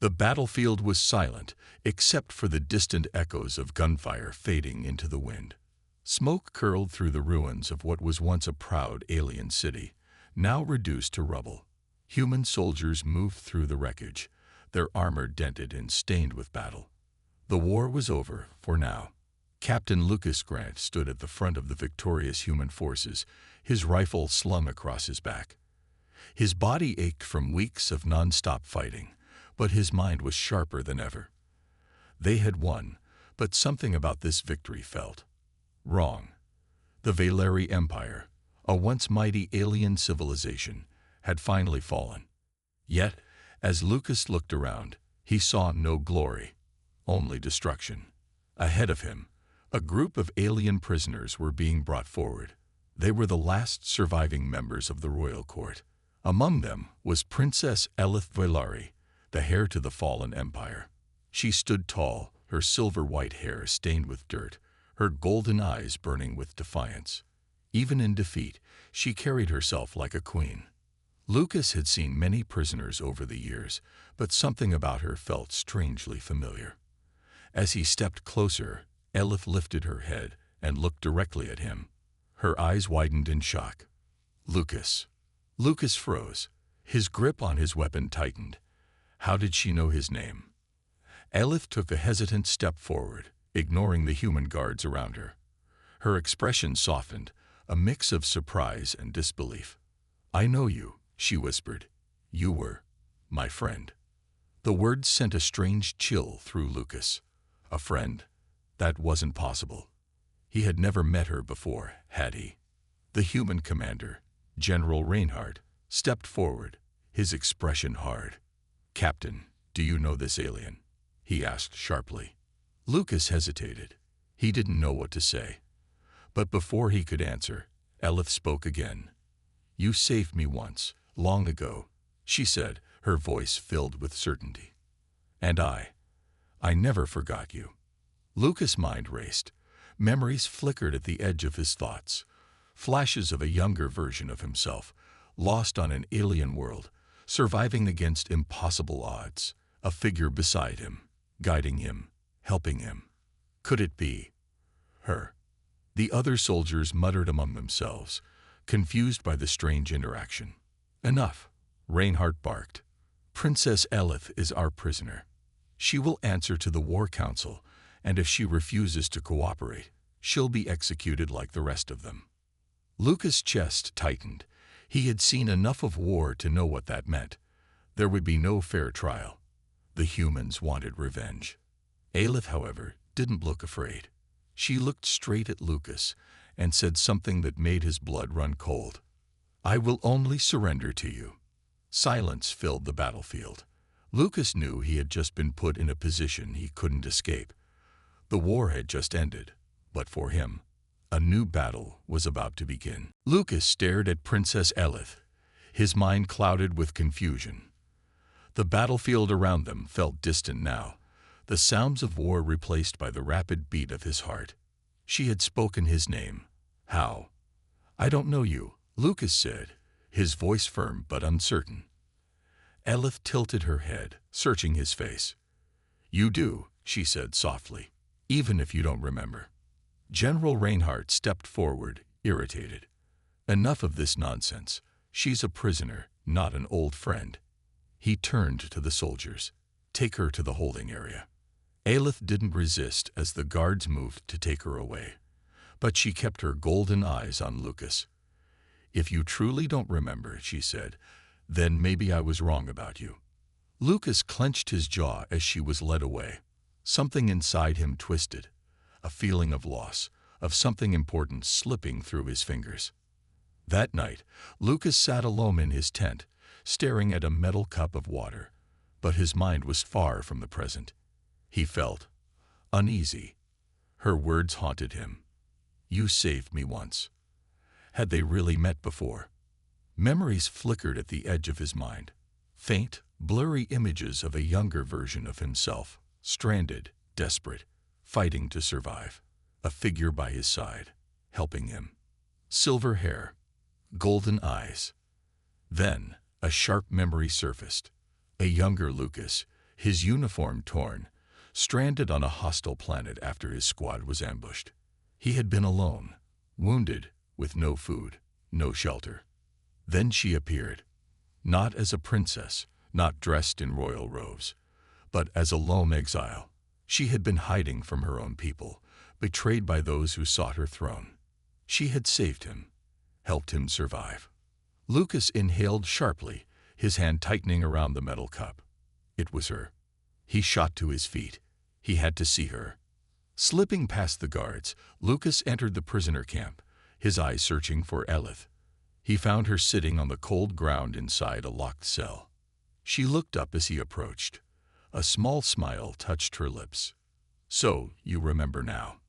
The battlefield was silent, except for the distant echoes of gunfire fading into the wind. Smoke curled through the ruins of what was once a proud alien city, now reduced to rubble. Human soldiers moved through the wreckage, their armor dented and stained with battle. The war was over, for now. Captain Lucas Grant stood at the front of the victorious human forces, his rifle slung across his back. His body ached from weeks of non-stop fighting, but his mind was sharper than ever. They had won, but something about this victory felt wrong. The Valeri Empire, a once mighty alien civilization, had finally fallen. Yet, as Lucas looked around, he saw no glory, only destruction. Ahead of him, a group of alien prisoners were being brought forward. They were the last surviving members of the royal court. Among them was Princess Elith Valeri, the heir to the fallen empire. She stood tall, her silver-white hair stained with dirt, her golden eyes burning with defiance. Even in defeat, she carried herself like a queen. Lucas had seen many prisoners over the years, but something about her felt strangely familiar. As he stepped closer, Elith lifted her head and looked directly at him. Her eyes widened in shock. Lucas. Lucas froze. His grip on his weapon tightened. How did she know his name? Elith took a hesitant step forward, ignoring the human guards around her. Her expression softened, a mix of surprise and disbelief. "I know you," she whispered. "You were my friend." The words sent a strange chill through Lucas. A friend? That wasn't possible. He had never met her before, had he? The human commander, General Reinhardt, stepped forward, his expression hard. "Captain, do you know this alien?" he asked sharply. Lucas hesitated. He didn't know what to say. But before he could answer, Elith spoke again. "You saved me once, long ago," she said, her voice filled with certainty. "And I never forgot you." Lucas' mind raced. Memories flickered at the edge of his thoughts. Flashes of a younger version of himself, lost on an alien world, surviving against impossible odds. A figure beside him, guiding him, helping him. Could it be her? The other soldiers muttered among themselves, confused by the strange interaction. "Enough," Reinhardt barked. "Princess Elith is our prisoner. She will answer to the War Council, and if she refuses to cooperate, she'll be executed like the rest of them." Lucas' chest tightened. He had seen enough of war to know what that meant. There would be no fair trial. The humans wanted revenge. Elith, however, didn't look afraid. She looked straight at Lucas and said something that made his blood run cold. "I will only surrender to you." Silence filled the battlefield. Lucas knew he had just been put in a position he couldn't escape. The war had just ended, but for him, a new battle was about to begin. Lucas stared at Princess Elith, his mind clouded with confusion. The battlefield around them felt distant now, the sounds of war replaced by the rapid beat of his heart. She had spoken his name. How? "I don't know you," Lucas said, his voice firm but uncertain. Elith tilted her head, searching his face. "You do," she said softly, "even if you don't remember." General Reinhardt stepped forward, irritated. "Enough of this nonsense. She's a prisoner, not an old friend." He turned to the soldiers. "Take her to the holding area." Elith didn't resist as the guards moved to take her away, but she kept her golden eyes on Lucas. "If you truly don't remember," she said, "then maybe I was wrong about you." Lucas clenched his jaw as she was led away. Something inside him twisted, a feeling of loss, of something important slipping through his fingers. That night, Lucas sat alone in his tent, staring at a metal cup of water, but his mind was far from the present. He felt uneasy. Her words haunted him. "You saved me once." Had they really met before? Memories flickered at the edge of his mind. Faint, blurry images of a younger version of himself, stranded, desperate, fighting to survive. A figure by his side, helping him. Silver hair, golden eyes. Then, a sharp memory surfaced. A younger Lucas, his uniform torn, stranded on a hostile planet after his squad was ambushed. He had been alone, wounded, with no food, no shelter. Then she appeared, not as a princess, not dressed in royal robes, but as a lone exile. She had been hiding from her own people, betrayed by those who sought her throne. She had saved him, helped him survive. Lucas inhaled sharply, his hand tightening around the metal cup. It was her. He shot to his feet. He had to see her. Slipping past the guards, Lucas entered the prisoner camp, his eyes searching for Elith. He found her sitting on the cold ground inside a locked cell. She looked up as he approached. A small smile touched her lips. "So, you remember now."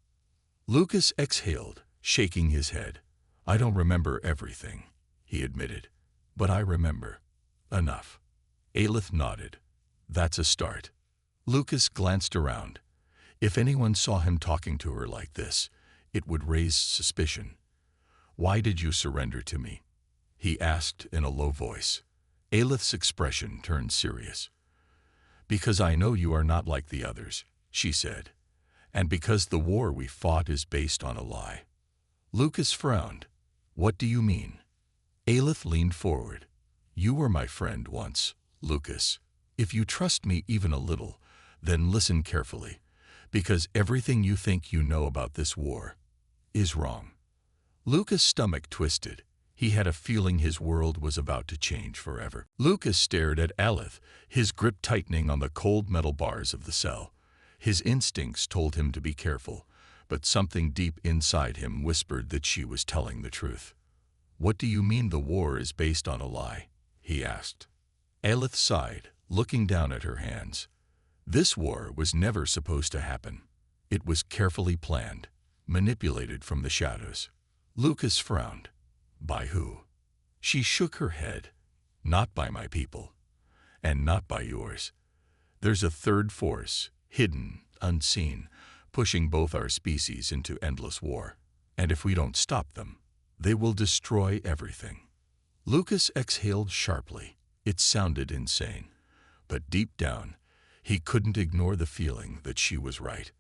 Lucas exhaled, shaking his head. "I don't remember everything," he admitted, "but I remember enough." Elith nodded. "That's a start." Lucas glanced around. If anyone saw him talking to her like this, it would raise suspicion. "Why did you surrender to me?" he asked in a low voice. Elith's expression turned serious. "Because I know you are not like the others," she said, "and because the war we fought is based on a lie." Lucas frowned. "What do you mean?" Elith leaned forward. "You were my friend once, Lucas. If you trust me even a little, then listen carefully, because everything you think you know about this war is wrong." Lucas' stomach twisted. He had a feeling his world was about to change forever. Lucas stared at Elith, his grip tightening on the cold metal bars of the cell. His instincts told him to be careful, but something deep inside him whispered that she was telling the truth. "What do you mean the war is based on a lie?" he asked. Elith sighed, looking down at her hands. This war was never supposed to happen. It was carefully planned, manipulated from the shadows. Lucas frowned. "By who?" She shook her head. "Not by my people, and not by yours. There's a third force, hidden, unseen, pushing both our species into endless war. And if we don't stop them, they will destroy everything." Lucas exhaled sharply. It sounded insane, but deep down, he couldn't ignore the feeling that she was right.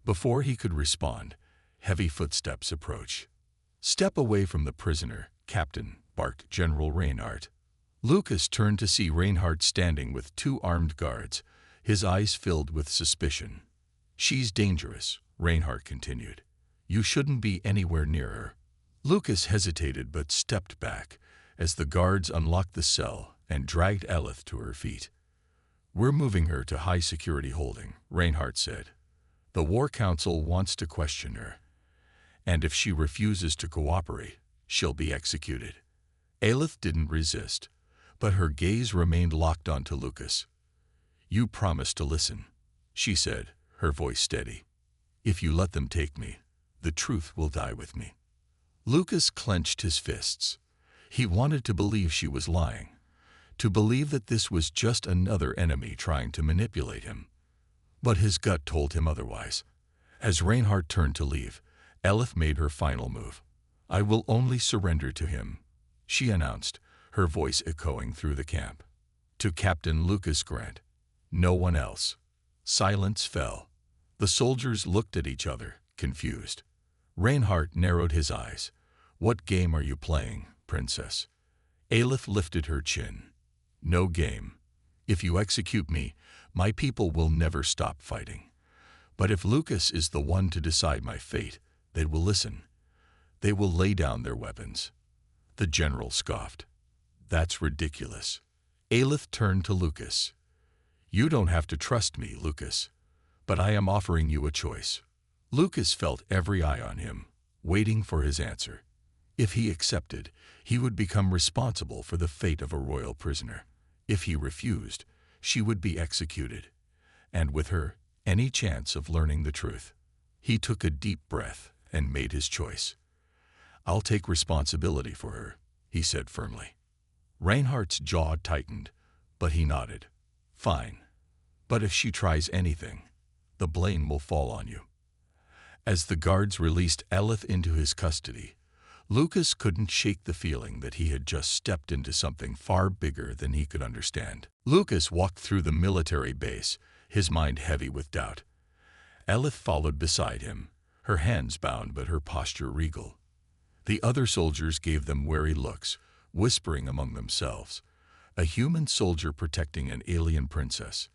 Before he could respond, heavy footsteps approached. "Step away from the prisoner, Captain," barked General Reinhardt. Lucas turned to see Reinhardt standing with 2 armed guards, his eyes filled with suspicion. "She's dangerous," Reinhardt continued. "You shouldn't be anywhere near her." Lucas hesitated but stepped back as the guards unlocked the cell and dragged Elith to her feet. "We're moving her to high security holding," Reinhardt said. "The War Council wants to question her, and if she refuses to cooperate, she'll be executed." Elith didn't resist, but her gaze remained locked onto Lucas. "You promised to listen," she said, her voice steady. "If you let them take me, the truth will die with me." Lucas clenched his fists. He wanted to believe she was lying, to believe that this was just another enemy trying to manipulate him. But his gut told him otherwise. As Reinhardt turned to leave, Elith made her final move. "I will only surrender to him," she announced, her voice echoing through the camp. "To Captain Lucas Grant. No one else." Silence fell. The soldiers looked at each other, confused. Reinhardt narrowed his eyes. "What game are you playing, Princess?" Elith lifted her chin. "No game. If you execute me, my people will never stop fighting. But if Lucas is the one to decide my fate, they will listen. They will lay down their weapons." The general scoffed. "That's ridiculous." Elith turned to Lucas. "You don't have to trust me, Lucas, but I am offering you a choice." Lucas felt every eye on him, waiting for his answer. If he accepted, he would become responsible for the fate of a royal prisoner. If he refused, she would be executed, and with her, any chance of learning the truth. He took a deep breath and made his choice. "I'll take responsibility for her," he said firmly. Reinhardt's jaw tightened, but he nodded. "Fine. But if she tries anything, the blame will fall on you." As the guards released Elith into his custody, Lucas couldn't shake the feeling that he had just stepped into something far bigger than he could understand. Lucas walked through the military base, his mind heavy with doubt. Elith followed beside him, her hands bound but her posture regal. The other soldiers gave them wary looks, whispering among themselves. A human soldier protecting an alien princess.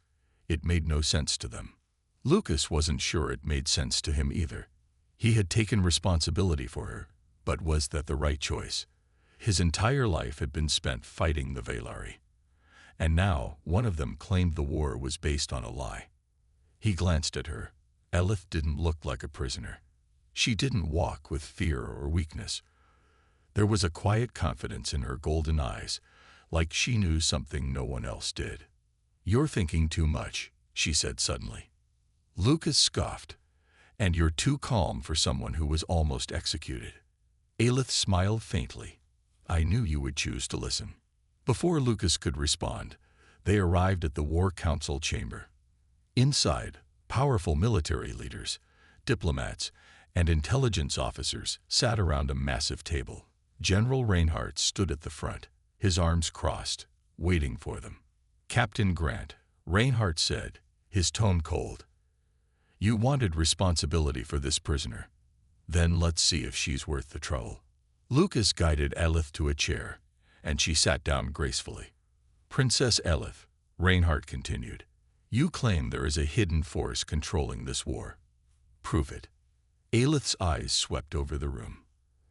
It made no sense to them. Lucas wasn't sure it made sense to him either. He had taken responsibility for her, but was that the right choice? His entire life had been spent fighting the Vaylari. And now one of them claimed the war was based on a lie. He glanced at her. Elith didn't look like a prisoner. She didn't walk with fear or weakness. There was a quiet confidence in her golden eyes, like she knew something no one else did. "You're thinking too much," she said suddenly. Lucas scoffed. "And you're too calm for someone who was almost executed." Elith smiled faintly. "I knew you would choose to listen." Before Lucas could respond, they arrived at the War Council chamber. Inside, powerful military leaders, diplomats, and intelligence officers sat around a massive table. General Reinhardt stood at the front, his arms crossed, waiting for them. "Captain Grant," Reinhardt said, his tone cold. "You wanted responsibility for this prisoner. Then let's see if she's worth the trouble." Lucas guided Elith to a chair, and she sat down gracefully. "Princess Elith," Reinhardt continued, "you claim there is a hidden force controlling this war. Prove it." Elith's eyes swept over the room.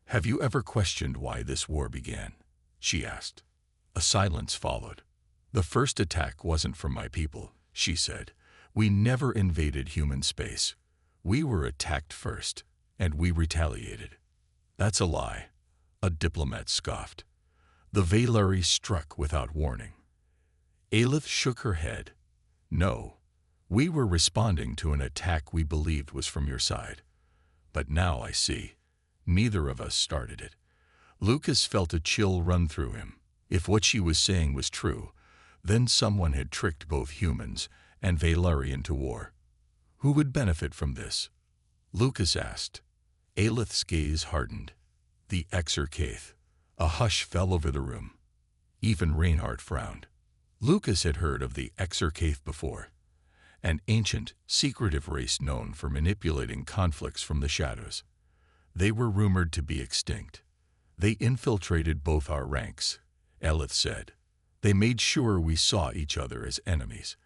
"Have you ever questioned why this war began?" she asked. A silence followed. "The first attack wasn't from my people," she said. "We never invaded human space. We were attacked first, and we retaliated." "That's a lie," a diplomat scoffed. "The Vaylari struck without warning." Elith shook her head. "No, we were responding to an attack we believed was from your side. But now I see. Neither of us started it." Lucas felt a chill run through him. If what she was saying was true, then someone had tricked both humans and Vaylari into war. Who would benefit from this? Lucas asked. Elith's gaze hardened. "The Exarchaith." A hush fell over the room. Even Reinhardt frowned. Lucas had heard of the Exarchaith before, an ancient, secretive race known for manipulating conflicts from the shadows. They were rumored to be extinct. "They infiltrated both our ranks," Elith said. "They made sure we saw each other as enemies,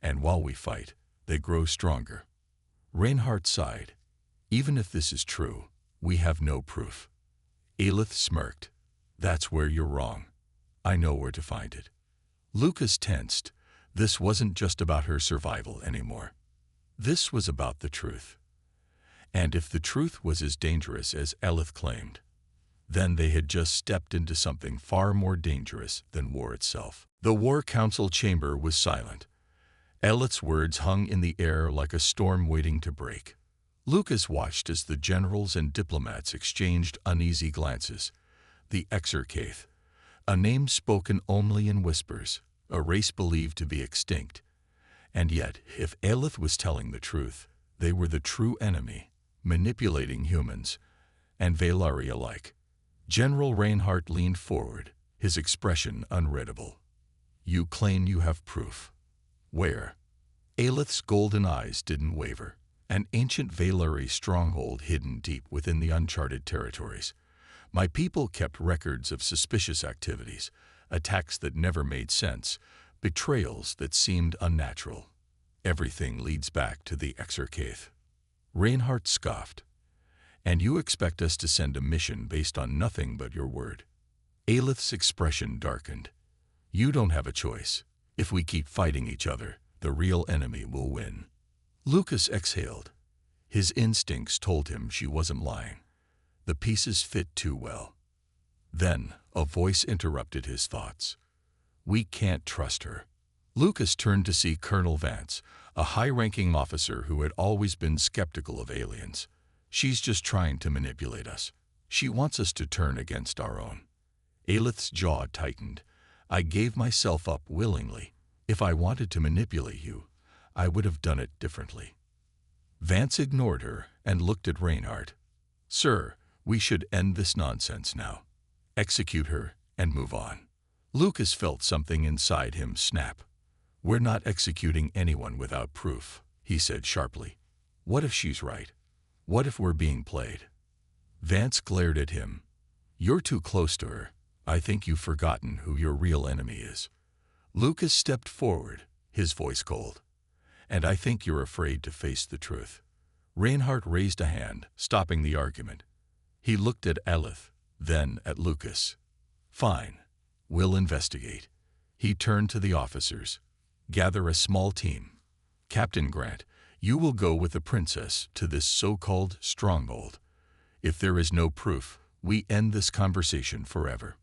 and while we fight, they grow stronger." Reinhardt sighed. "Even if this is true, we have no proof." Elith smirked. "That's where you're wrong. I know where to find it." Lucas tensed. This wasn't just about her survival anymore. This was about the truth. And if the truth was as dangerous as Elith claimed, then they had just stepped into something far more dangerous than war itself. The War Council chamber was silent. Elith's words hung in the air like a storm waiting to break. Lucas watched as the generals and diplomats exchanged uneasy glances. The Exarchaith, a name spoken only in whispers, a race believed to be extinct. And yet, if Elith was telling the truth, they were the true enemy, manipulating humans and Vaylari alike. General Reinhardt leaned forward, his expression unreadable. "You claim you have proof. Where?" Elith's golden eyes didn't waver. "An ancient Vaylari stronghold hidden deep within the uncharted territories. My people kept records of suspicious activities, attacks that never made sense, betrayals that seemed unnatural. Everything leads back to the Exarchaith." Reinhardt scoffed. "And you expect us to send a mission based on nothing but your word?" Elith's expression darkened. "You don't have a choice. If we keep fighting each other, the real enemy will win." Lucas exhaled. His instincts told him she wasn't lying. The pieces fit too well. Then a voice interrupted his thoughts. "We can't trust her." Lucas turned to see Colonel Vance, a high-ranking officer who had always been skeptical of aliens. "She's just trying to manipulate us. She wants us to turn against our own." Elith's jaw tightened. "I gave myself up willingly. If I wanted to manipulate you, I would have done it differently." Vance ignored her and looked at Reinhardt. "Sir, We should end this nonsense now. Execute her and move on. Lucas felt something inside him snap. We're not executing anyone without proof, he said sharply. What if she's right? What if we're being played? Vance glared at him. You're too close to her. I think you've forgotten who your real enemy is. Lucas stepped forward, his voice cold. And I think you're afraid to face the truth. Reinhardt raised a hand, stopping the argument. He looked at Elith, then at Lucas. Fine. We'll investigate. He turned to the officers. Gather a small team. Captain Grant, you will go with the princess to this so-called stronghold. If there is no proof, we end this conversation forever.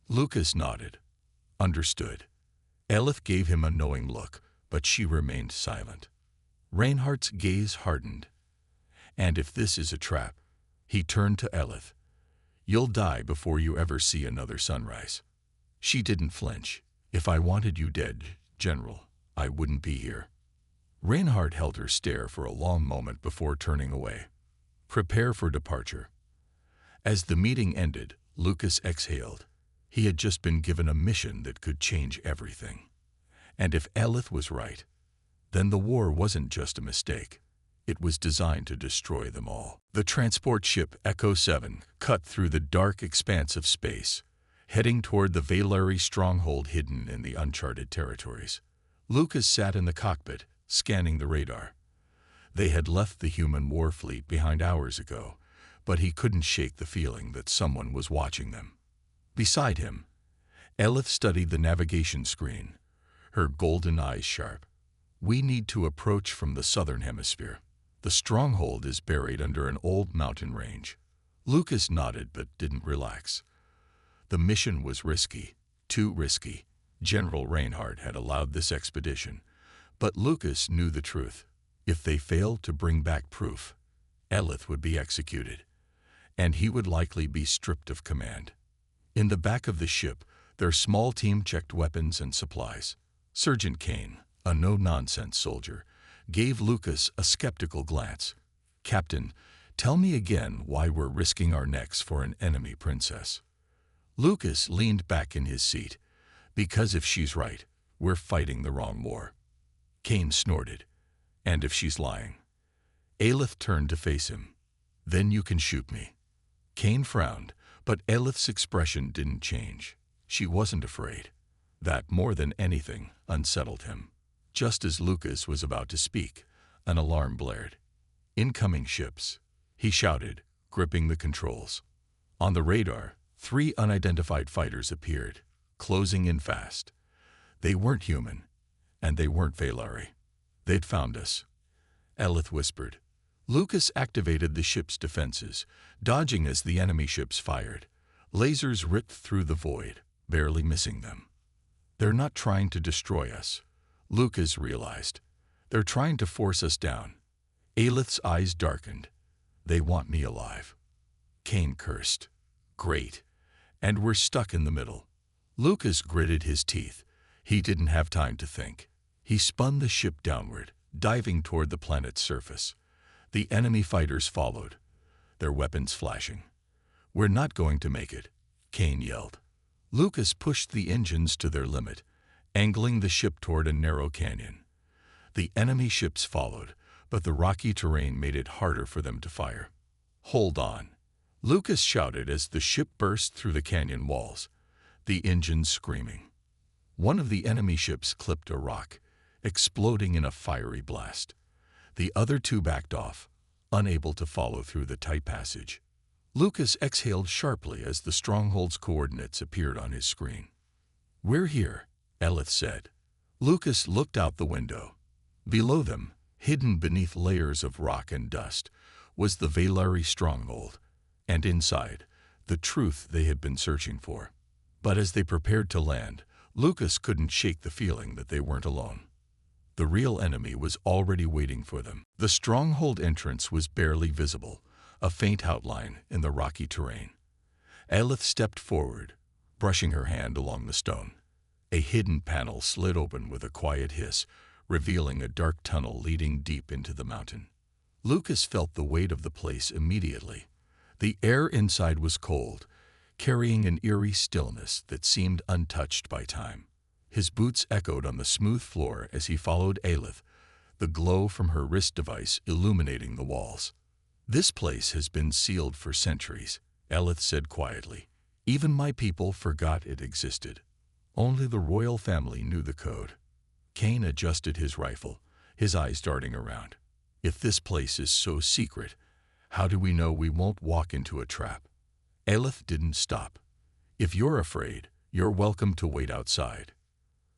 Lucas nodded. Understood. Elith gave him a knowing look, but she remained silent. Reinhardt's gaze hardened. And if this is a trap, he turned to Elith. You'll die before you ever see another sunrise. She didn't flinch. If I wanted you dead, General, I wouldn't be here. Reinhardt held her stare for a long moment before turning away. Prepare for departure. As the meeting ended, Lucas exhaled. He had just been given a mission that could change everything. And if Elith was right, then the war wasn't just a mistake. It was designed to destroy them all. The transport ship Echo 7 cut through the dark expanse of space, heading toward the Valeri stronghold hidden in the uncharted territories. Lucas sat in the cockpit, scanning the radar. They had left the human war fleet behind hours ago, but he couldn't shake the feeling that someone was watching them. Beside him, Elith studied the navigation screen, her golden eyes sharp. We need to approach from the southern hemisphere. The stronghold is buried under an old mountain range. Lucas nodded but didn't relax. The mission was risky, too risky. General Reinhardt had allowed this expedition, but Lucas knew the truth. If they failed to bring back proof, Elith would be executed, and he would likely be stripped of command. In the back of the ship, their small team checked weapons and supplies. Sergeant Kane, a no-nonsense soldier, gave Lucas a skeptical glance. Captain, tell me again why we're risking our necks for an enemy princess. Lucas leaned back in his seat. Because if she's right, we're fighting the wrong war. Kane snorted. And if she's lying? Elith turned to face him. Then you can shoot me. Kane frowned, but Elith's expression didn't change. She wasn't afraid. That, more than anything, unsettled him. Just as Lucas was about to speak, an alarm blared. Incoming ships, he shouted, gripping the controls. On the radar, 3 unidentified fighters appeared, closing in fast. They weren't human, and they weren't Valeri. They'd found us. Elith whispered. Lucas activated the ship's defenses, dodging as the enemy ships fired. Lasers ripped through the void, barely missing them. They're not trying to destroy us, Lucas realized. They're trying to force us down. Elith's eyes darkened. They want me alive. Kane cursed. Great. And we're stuck in the middle. Lucas gritted his teeth. He didn't have time to think. He spun the ship downward, diving toward the planet's surface. The enemy fighters followed, their weapons flashing. We're not going to make it, Kane yelled. Lucas pushed the engines to their limit, angling the ship toward a narrow canyon. The enemy ships followed, but the rocky terrain made it harder for them to fire. Hold on, Lucas shouted as the ship burst through the canyon walls, the engines screaming. One of the enemy ships clipped a rock, exploding in a fiery blast. The other 2 backed off, unable to follow through the tight passage. Lucas exhaled sharply as the stronghold's coordinates appeared on his screen. We're here, Elith said. Lucas looked out the window. Below them, hidden beneath layers of rock and dust, was the Valeri stronghold, and inside, the truth they had been searching for. But as they prepared to land, Lucas couldn't shake the feeling that they weren't alone. The real enemy was already waiting for them. The stronghold entrance was barely visible, a faint outline in the rocky terrain. Elith stepped forward, brushing her hand along the stone. A hidden panel slid open with a quiet hiss, revealing a dark tunnel leading deep into the mountain. Lucas felt the weight of the place immediately. The air inside was cold, carrying an eerie stillness that seemed untouched by time. His boots echoed on the smooth floor as he followed Aelith, the glow from her wrist device illuminating the walls. "This place has been sealed for centuries," Aelith said quietly. "Even my people forgot it existed. Only the royal family knew the code." Cain adjusted his rifle, his eyes darting around. "If this place is so secret, how do we know we won't walk into a trap?" Aelith didn't stop. "If you're afraid, you're welcome to wait outside."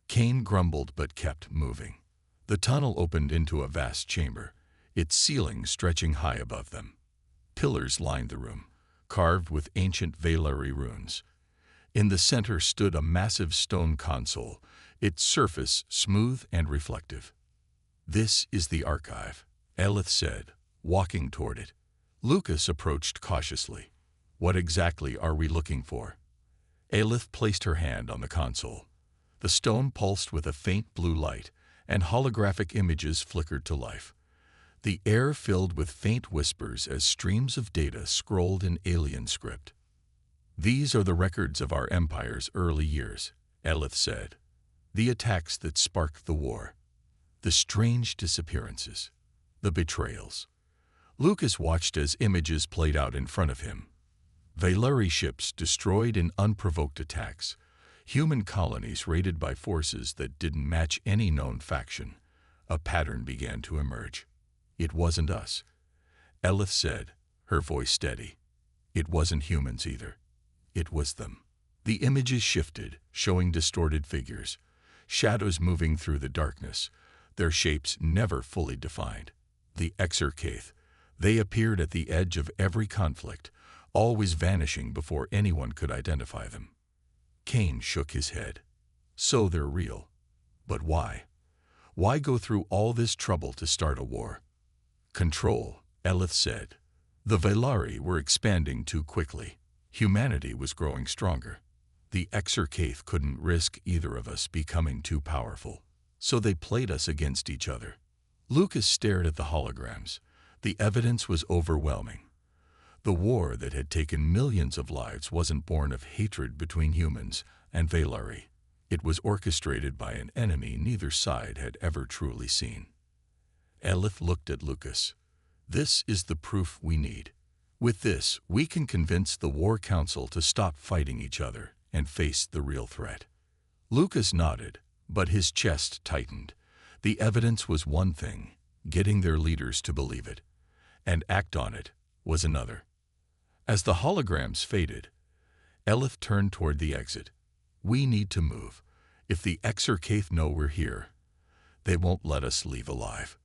Cain grumbled but kept moving. The tunnel opened into a vast chamber, its ceiling stretching high above them. Pillars lined the room, carved with ancient Valyri runes. In the center stood a massive stone console, its surface smooth and reflective. "This is the archive," Aelith said, walking toward it. Lucas approached cautiously. "What exactly are we looking for?" Aelith placed her hand on the console. The stone pulsed with a faint blue light, and holographic images flickered to life. The air filled with faint whispers as streams of data scrolled in alien script. "These are the records of our empire's early years," Aelith said. "The attacks that sparked the war. The strange disappearances. The betrayals." Lucas watched as images played out in front of him. Valyri ships destroyed in unprovoked attacks. Human colonies raided by forces that didn't match any known faction. A pattern began to emerge. "It wasn't us," Aelith said, her voice steady. "It wasn't humans either. It was them." The images shifted, showing distorted figures, shadows moving through the darkness, their shapes never fully defined. The Exarchath. They appeared at the edge of every conflict, always vanishing before anyone could identify them. Cain shook his head. "So they're real. But why? Why go through all this trouble to start a war?" "Control," Aelith said. "The Valyri were expanding too quickly. Humanity was growing stronger. The Exarchath couldn't risk either of us becoming too powerful, so they played us against each other." Lucas stared at the holograms. The evidence was overwhelming. The war that had taken millions of lives wasn't born of hatred between humans and Valyri. It was orchestrated by an enemy neither side had ever truly seen. Aelith looked at Lucas. "This is the proof we need. With this, we can convince the War Council to stop fighting each other and face the real threat." Lucas nodded, but his chest tightened. The evidence was one thing, getting their leaders to believe it, and act on it was another. As the holograms faded, Aelith turned toward the exit. "We need to move. If the Exarchath know we're here, they won't let us leave alive."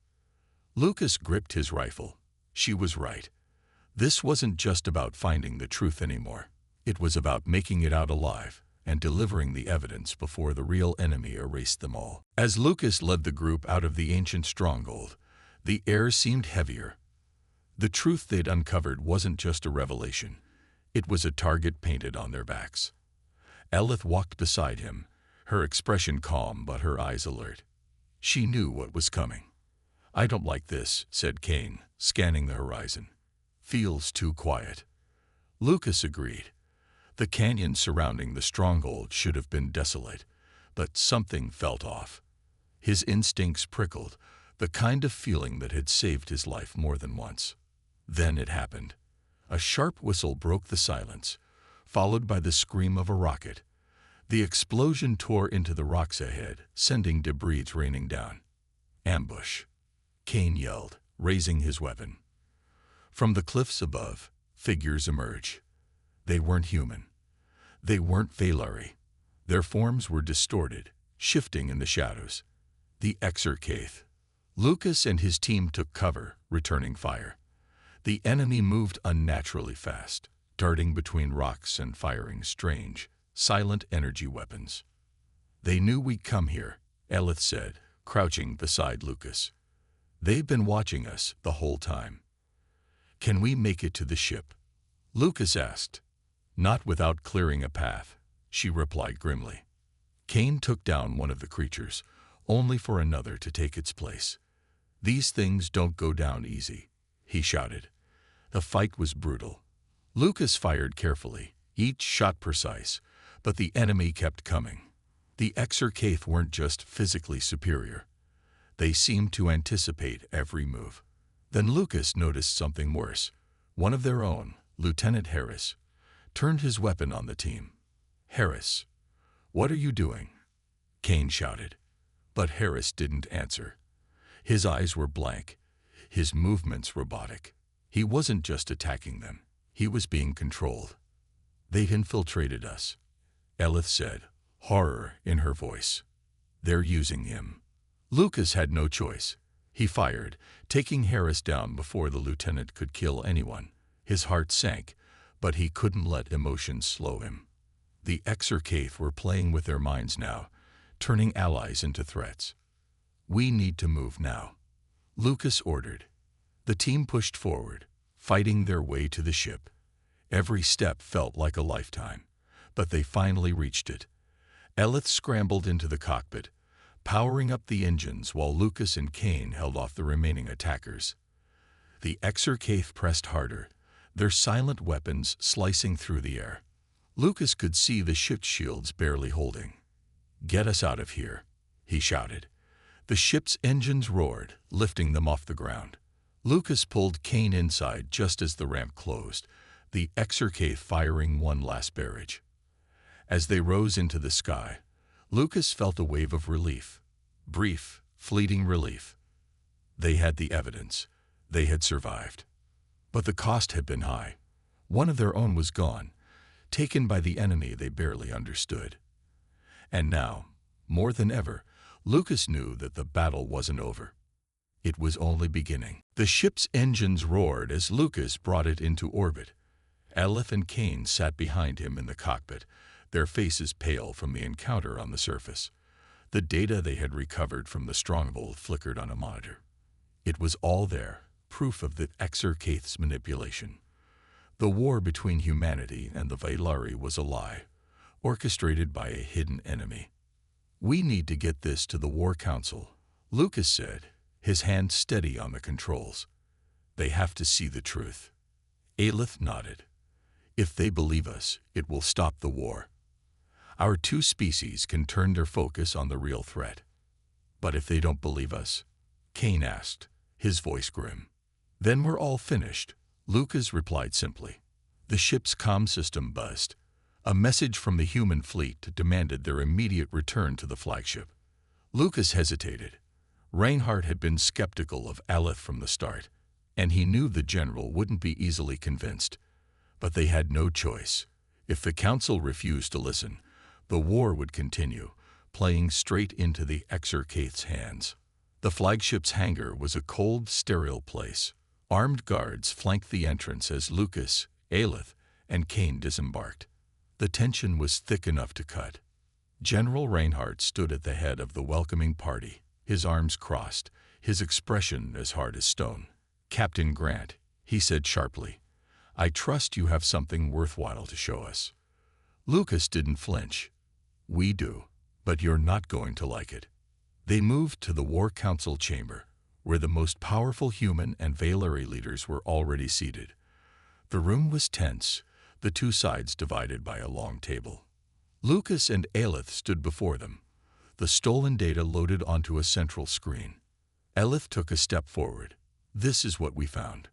Lucas gripped his rifle. She was right. This wasn't just about finding the truth anymore. It was about making it out alive and delivering the evidence before the real enemy erased them all. As Lucas led the group out of the ancient stronghold, the air seemed heavier. The truth they'd uncovered wasn't just a revelation. It was a target painted on their backs. Aelith walked beside him, her expression calm but her eyes alert. She knew what was coming. "I don't like this," said Cain, scanning the horizon. "Feels too quiet." Lucas agreed. The canyon surrounding the stronghold should have been desolate, but something felt off. His instincts prickled, the kind of feeling that had saved his life more than once. Then it happened. A sharp whistle broke the silence, followed by the scream of a rocket. The explosion tore into the rocks ahead, sending debris raining down. "Ambush," Cain yelled, raising his weapon. From the cliffs above, figures emerged. They weren't human. They weren't Valyri. Their forms were distorted, shifting in the shadows. The Exarchath. Lucas and his team took cover, returning fire. The enemy moved unnaturally fast, darting between rocks and firing strange, silent energy weapons. "They knew we'd come here," Aelith said, crouching beside Lucas. "They've been watching us the whole time." "Can we make it to the ship?" Lucas asked. "Not without clearing a path," she replied grimly. Cain took down one of the creatures, only for another to take its place. "These things don't go down easy," he shouted. The fight was brutal. Lucas fired carefully, each shot precise, but the enemy kept coming. The Exarchath weren't just physically superior. They seemed to anticipate every move. Then Lucas noticed something worse. One of their own, Lieutenant Harris, turned his weapon on the team. "Harris, what are you doing?" Kane shouted. But Harris didn't answer. His eyes were blank, his movements robotic. He wasn't just attacking them. He was being controlled. "They've infiltrated us," Elith said, horror in her voice. "They're using him." Lucas had no choice. He fired, taking Harris down before the lieutenant could kill anyone. His heart sank, but he couldn't let emotions slow him. The Exarchath were playing with their minds now, turning allies into threats. "We need to move now," Lucas ordered. The team pushed forward, fighting their way to the ship. Every step felt like a lifetime, but they finally reached it. Elith scrambled into the cockpit, powering up the engines while Lucas and Kane held off the remaining attackers. The Exarchath pressed harder, their silent weapons slicing through the air. Lucas could see the ship's shields barely holding. "Get us out of here," he shouted. The ship's engines roared, lifting them off the ground. Lucas pulled Kane inside just as the ramp closed, the Exarchath firing one last barrage. As they rose into the sky, Lucas felt a wave of relief. Brief, fleeting relief. They had the evidence. They had survived. But the cost had been high. One of their own was gone, taken by the enemy they barely understood. And now, more than ever, Lucas knew that the battle wasn't over. It was only beginning. The ship's engines roared as Lucas brought it into orbit. Elith and Kane sat behind him in the cockpit, their faces pale from the encounter on the surface. The data they had recovered from the stronghold flickered on a monitor. It was all there, proof of the Exarchath's manipulation. The war between humanity and the Vailari was a lie, orchestrated by a hidden enemy. "We need to get this to the War Council," Lucas said, his hand steady on the controls. "They have to see the truth." Elith nodded. "If they believe us, it will stop the war. Our two species can turn their focus on the real threat." "But if they don't believe us?" Kane asked, his voice grim. "Then we're all finished," Lucas replied simply. The ship's comm system buzzed. A message from the human fleet demanded their immediate return to the flagship. Lucas hesitated. Reinhardt had been skeptical of Elith from the start, and he knew the general wouldn't be easily convinced. But they had no choice. If the council refused to listen, the war would continue, playing straight into the Exarchath's hands. The flagship's hangar was a cold, sterile place. Armed guards flanked the entrance as Lucas, Elith, and Kane disembarked. The tension was thick enough to cut. General Reinhardt stood at the head of the welcoming party, his arms crossed, his expression as hard as stone. "Captain Grant," he said sharply, "I trust you have something worthwhile to show us." Lucas didn't flinch. "We do, but you're not going to like it." They moved to the War Council chamber, where the most powerful human and Vailari leaders were already seated. The room was tense, the two sides divided by a long table. Lucas and Elith stood before them, the stolen data loaded onto a central screen. Elith took a step forward. "This is what we found.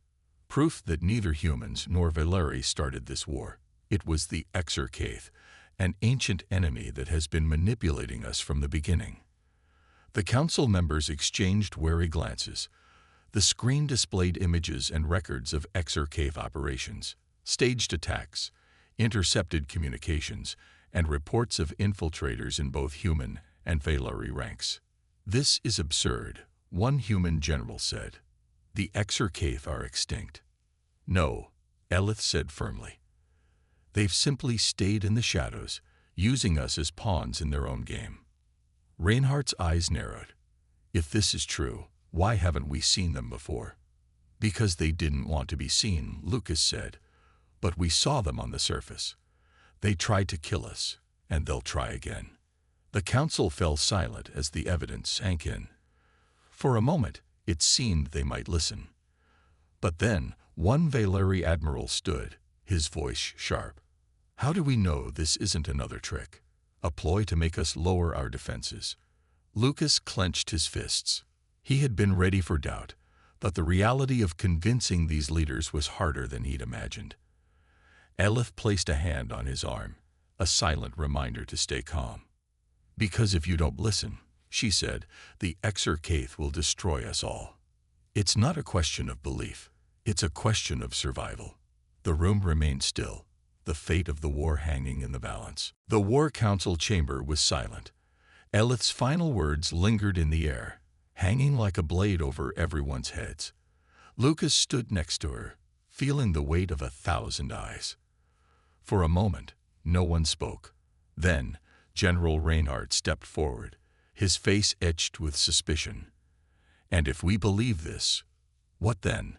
Proof that neither humans nor Vailari started this war. It was the Exarchath, an ancient enemy that has been manipulating us from the beginning." The council members exchanged wary glances. The screen displayed images and records of Exarchath operations, staged attacks, intercepted communications, and reports of infiltrators in both human and Vailari ranks. "This is absurd," one human general said. "The Exarchath are extinct." "No," Elith said firmly. "They've simply stayed in the shadows, using us as pawns in their own game." Reinhardt's eyes narrowed. "If this is true, why haven't we seen them before?" "Because they didn't want to be seen," Lucas said. "But we saw them on the surface. They tried to kill us, and they'll try again." The council fell silent as the evidence sank in. For a moment, it seemed they might listen. But then, one Vailari admiral stood, his voice sharp. "How do we know this isn't another trick? A ploy to make us lower our defenses?" Lucas clenched his fists. He had been ready for doubt, but the reality of convincing these leaders was harder than he'd imagined. Elith placed a hand on his arm, a silent reminder to stay calm. "Because if you don't listen," she said, "the Exarchate will destroy us all. It's not a question of belief, it's a question of survival." The room remained still, the fate of the war hanging in the balance. The War Council chamber was silent. Elith's final words lingered in the air, hanging like a blade over everyone's heads. Lucas stood next to her, feeling the weight of 1,000 eyes. For a moment, no one spoke. Then, General Reinhardt stepped forward, his face etched with suspicion. "And if we believe this, what then?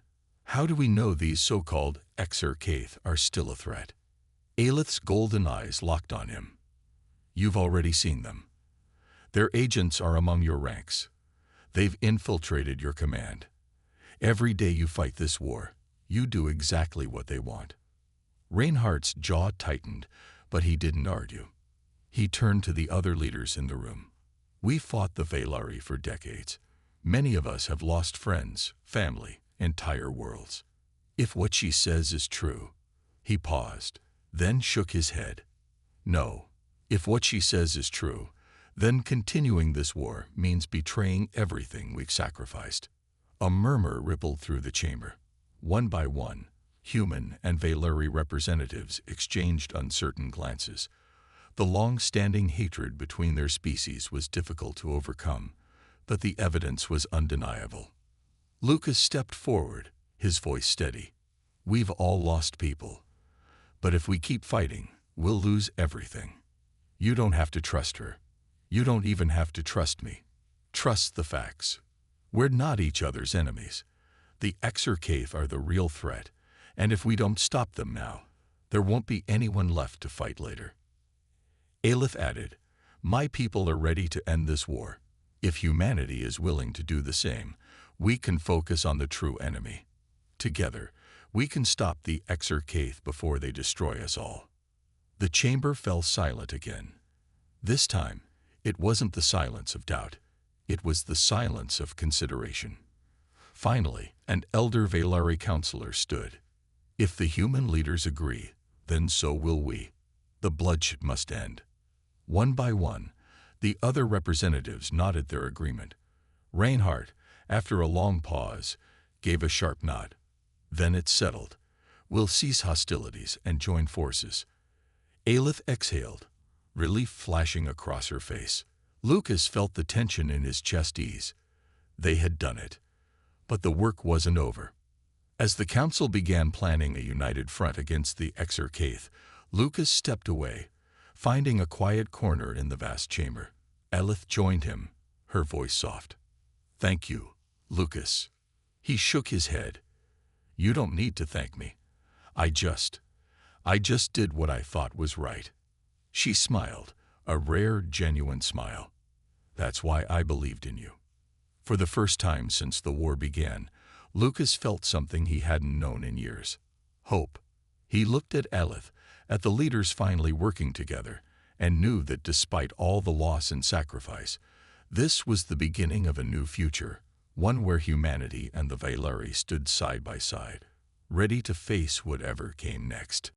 How do we know these so-called Exarchate are still a threat?" Elith's golden eyes locked on him. "You've already seen them. Their agents are among your ranks. They've infiltrated your command. Every day you fight this war, you do exactly what they want." Reinhardt's jaw tightened, but he didn't argue. He turned to the other leaders in the room. "We fought the Vaylari for decades. Many of us have lost friends, family, entire worlds. If what she says is true—" He paused, then shook his head. "No, if what she says is true, then continuing this war means betraying everything we've sacrificed." A murmur rippled through the chamber. One by one, human and Vaylari representatives exchanged uncertain glances. The long-standing hatred between their species was difficult to overcome, but the evidence was undeniable. Lucas stepped forward, his voice steady. "We've all lost people. But if we keep fighting, we'll lose everything. You don't have to trust her. You don't even have to trust me. Trust the facts. We're not each other's enemies. The Exarchate are the real threat, and if we don't stop them now, there won't be anyone left to fight later." Elith added, "My people are ready to end this war. If humanity is willing to do the same, we can focus on the true enemy. Together, we can stop the Exarchate before they destroy us all." The chamber fell silent again. This time, it wasn't the silence of doubt. It was the silence of consideration. Finally, an elder Vaylari counselor stood. "If the human leaders agree, then so will we. The bloodshed must end." One by one, the other representatives nodded their agreement. Reinhardt, after a long pause, gave a sharp nod. "Then it's settled. We'll cease hostilities and join forces." Elith exhaled, relief flashing across her face. Lucas felt the tension in his chest ease. They had done it. But the work wasn't over. As the council began planning a united front against the Exarchate, Lucas stepped away, finding a quiet corner in the vast chamber. Elith joined him, her voice soft. "Thank you, Lucas." He shook his head. "You don't need to thank me. I just did what I thought was right." She smiled, a rare, genuine smile. "That's why I believed in you." For the first time since the war began, Lucas felt something he hadn't known in years. Hope. He looked at Elith, at the leaders finally working together, and knew that despite all the loss and sacrifice, this was the beginning of a new future, one where humanity and the Vaylari stood side by side, ready to face whatever came next.